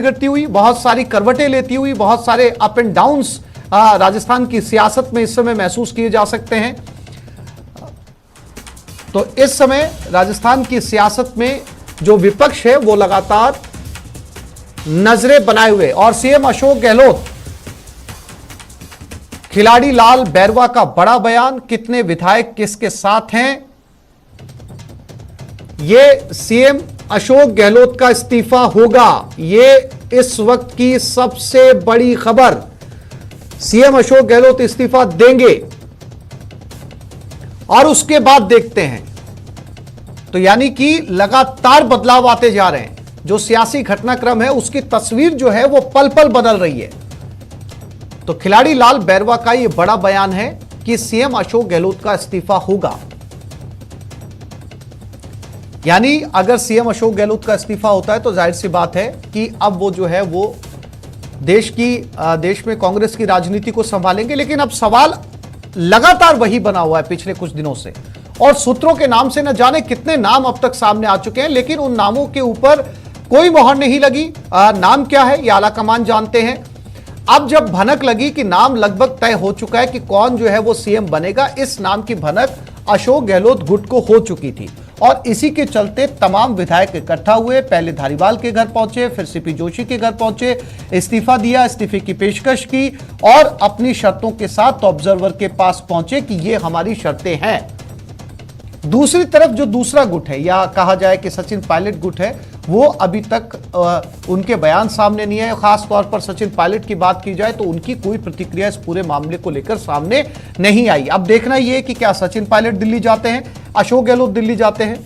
बिगड़ती हुई, बहुत सारी करवटें लेती हुई, बहुत सारे अप एंड डाउन्स राजस्थान की सियासत में इस समय महसूस किए जा सकते हैं। तो इस समय राजस्थान की सियासत में जो विपक्ष है वो लगातार नजरें बनाए हुए, और सीएम अशोक गहलोत, खिलाड़ी लाल बैरवा का बड़ा बयान, कितने विधायक किसके साथ हैं, यह सीएम अशोक गहलोत का इस्तीफा होगा, यह इस वक्त की सबसे बड़ी खबर। सीएम अशोक गहलोत इस्तीफा देंगे और उसके बाद देखते हैं। तो यानी कि लगातार बदलाव आते जा रहे हैं। जो सियासी घटनाक्रम है उसकी तस्वीर जो है वो पल पल बदल रही है। तो खिलाड़ी लाल बैरवा का यह बड़ा बयान है कि सीएम अशोक गहलोत का इस्तीफा होगा। यानी अगर सीएम अशोक गहलोत का इस्तीफा होता है तो जाहिर सी बात है कि अब वो जो है वो देश में कांग्रेस की राजनीति को संभालेंगे। लेकिन अब सवाल लगातार वही बना हुआ है पिछले कुछ दिनों से, और सूत्रों के नाम से न जाने कितने नाम अब तक सामने आ चुके हैं, लेकिन उन नामों के ऊपर कोई मोहर नहीं लगी। नाम क्या है ये आलाकमान जानते हैं। अब जब भनक लगी कि नाम लगभग तय हो चुका है कि कौन जो है वो सीएम बनेगा, इस नाम की भनक अशोक गहलोत गुट को हो चुकी थी, और इसी के चलते तमाम विधायक इकट्ठा हुए। पहले धारीवाल के घर पहुंचे, फिर सीपी जोशी के घर पहुंचे, इस्तीफा दिया, इस्तीफे की पेशकश की, और अपनी शर्तों के साथ ऑब्जर्वर के पास पहुंचे कि ये हमारी शर्तें हैं। दूसरी तरफ जो दूसरा गुट है, या कहा जाए कि सचिन पायलट गुट है, वो अभी तक उनके बयान सामने नहीं है। खास तौर पर सचिन पायलट की बात की जाए तो उनकी कोई प्रतिक्रिया इस पूरे मामले को लेकर सामने नहीं आई। अब देखना यह कि क्या सचिन पायलट दिल्ली जाते हैं, अशोक गहलोत दिल्ली जाते हैं।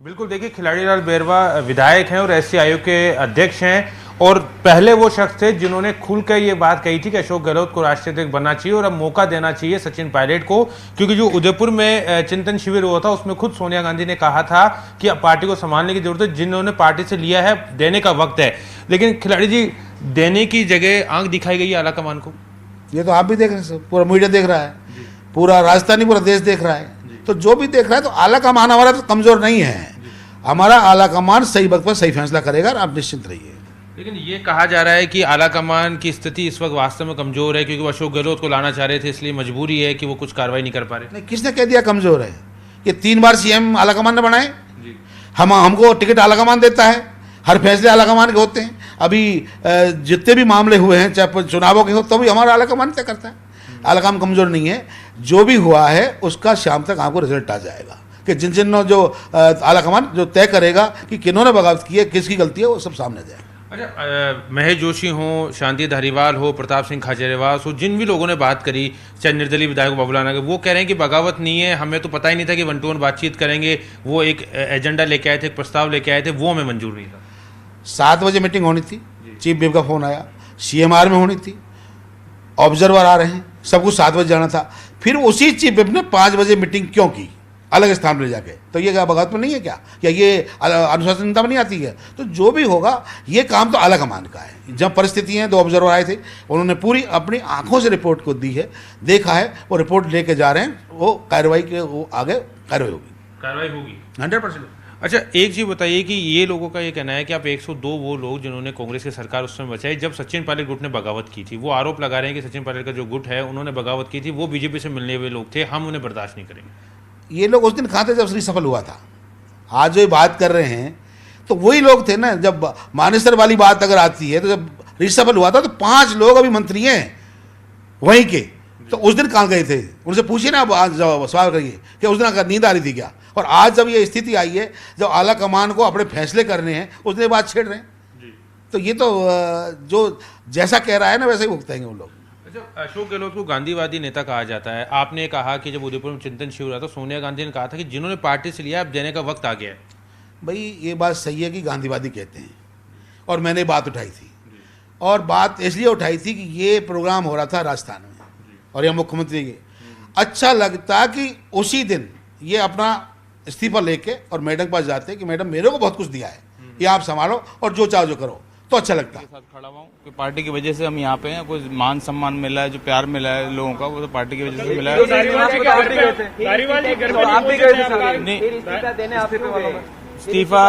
बिल्कुल, देखिए खिलाड़ी लाल बैरवा विधायक हैं और एससी आयोग के अध्यक्ष हैं, और पहले वो शख्स थे जिन्होंने खुलकर ये बात कही थी कि अशोक गहलोत को राष्ट्रीय अध्यक्ष बनना चाहिए और अब मौका देना चाहिए सचिन पायलट को। क्योंकि जो उदयपुर में चिंतन शिविर हुआ था उसमें खुद सोनिया गांधी ने कहा था कि पार्टी को संभालने की जरूरत है, जिन्होंने पार्टी से लिया है देने का वक्त है। लेकिन खिलाड़ी जी, देने की जगह आंख दिखाई गई है आलाकमान को। ये तो आप भी देख रहे हैं, पूरा मीडिया देख रहा है, पूरा राजस्थानी, पूरा देश देख रहा है। तो जो भी देख रहा है, तो आलाकमान हमारा तो कमजोर नहीं है। हमारा आलाकमान सही वक्त पर सही फैसला करेगा, आप निश्चिंत रहिए। लेकिन ये कहा जा रहा है कि आलाकमान की स्थिति इस वक्त वास्तव में कमजोर है, क्योंकि वो अशोक गहलोत को लाना चाह रहे थे, इसलिए मजबूरी है कि वो कुछ कार्रवाई नहीं कर पा रहे। नहीं, किसने कह दिया कमजोर है? ये 3 बार सीएम आलाकमान ने बनाए। हमको टिकट आलाकमान देता है, हर फैसले आलाकमान के होते हैं। अभी जितने भी मामले हुए हैं, चाहे चुनावों के हो, तो भी हमारा आलाकमान तय करता है। आलाकमान कमजोर नहीं है। जो भी हुआ है उसका शाम तक आपको रिजल्ट आ जाएगा कि जिन जो आलाकमान जो तय करेगा कि किन्होंने बगावत की है, किसकी गलती है, वो सब सामने जाएगा। अच्छा, महेश जोशी हो, शांति धारीवाल हो, प्रताप सिंह खाचरियावास हो, जिन भी लोगों ने बात करी, चाहे निर्दलीय विधायक बाबूलाल, वो कह रहे हैं कि बगावत नहीं है, हमें तो पता ही नहीं था कि 1 to 1 बातचीत करेंगे। वो एक एजेंडा लेके आए थे, एक प्रस्ताव लेके आए थे, वो हमें मंजूर नहीं था। 7 बजे मीटिंग होनी थी, चीफ व्हिप का फोन आया, सीएमआर में होनी थी, ऑब्जर्वर आ रहे हैं, सब कुछ 7 बजे जाना था। फिर उसी चीफ व्हिप ने 5 बजे मीटिंग क्यों की, अलग स्थान पर ले जाके? तो ये क्या बगावत में नहीं है क्या ये अनुशासनता में नहीं आती है? तो जो भी होगा, ये काम तो आलाकमान का है। जब परिस्थितियाँ 2 ऑब्जर्वर आए थे, उन्होंने पूरी अपनी आंखों से रिपोर्ट को दी है, देखा है, वो रिपोर्ट लेके जा रहे हैं, वो कार्रवाई के वो आगे कार्रवाई होगी 100%। अच्छा, एक चीज़ बताइए कि ये लोगों का ये कहना है कि आप 102 वो लोग जिन्होंने कांग्रेस की सरकार उस समय बचाई जब सचिन पायलट गुट ने बगावत की थी, वो आरोप लगा रहे हैं कि सचिन पायलट का जो गुट है उन्होंने बगावत की थी, वो बीजेपी से मिलने हुए लोग थे, हम उन्हें बर्दाश्त नहीं करेंगे। ये लोग उस दिन कहाँ थे जब श्री सफल हुआ था? आज जो बात कर रहे हैं तो वही लोग थे ना। जब मानेसर वाली बात अगर आती है, तो जब रिसफल हुआ था तो 5 लोग अभी मंत्री हैं वहीं के, तो उस दिन कहाँ गए थे? उनसे पूछिए ना, आज सवाल करिए कि उस दिन अगर नींद आ रही थी क्या? और आज जब ये स्थिति आई है, जब आला कमान को अपने फैसले करने हैं, उस दिन बात छेड़ रहे हैं। तो ये तो जो जैसा कह रहा है ना, वैसे ही भुगतेंगे वो लोग। अच्छा, अशोक गहलोत को गांधीवादी नेता कहा जाता है। आपने कहा कि जब उदयपुर में चिंतन शिविर हुआ था, सोनिया गांधी ने कहा था कि जिन्होंने पार्टी से लिया अब देने का वक्त आ गया है। भाई, ये बात सही है कि गांधीवादी कहते हैं, और मैंने बात उठाई थी, और बात इसलिए उठाई थी कि ये प्रोग्राम हो रहा था राजस्थान में, और यह मुख्यमंत्री के अच्छा लगता कि उसी दिन ये अपना इस्तीफा लेके और मैडम के पास जाते कि मैडम मेरे को बहुत कुछ दिया है, ये आप संभालो और जो चाहो जो करो, तो अच्छा लगता है। साथ खड़ा हुआ हूँ कि पार्टी की वजह से हम यहाँ पे हैं। कोई मान सम्मान मिला है, जो प्यार मिला है लोगों का, वो तो पार्टी की वजह से मिला है। इस्तीफा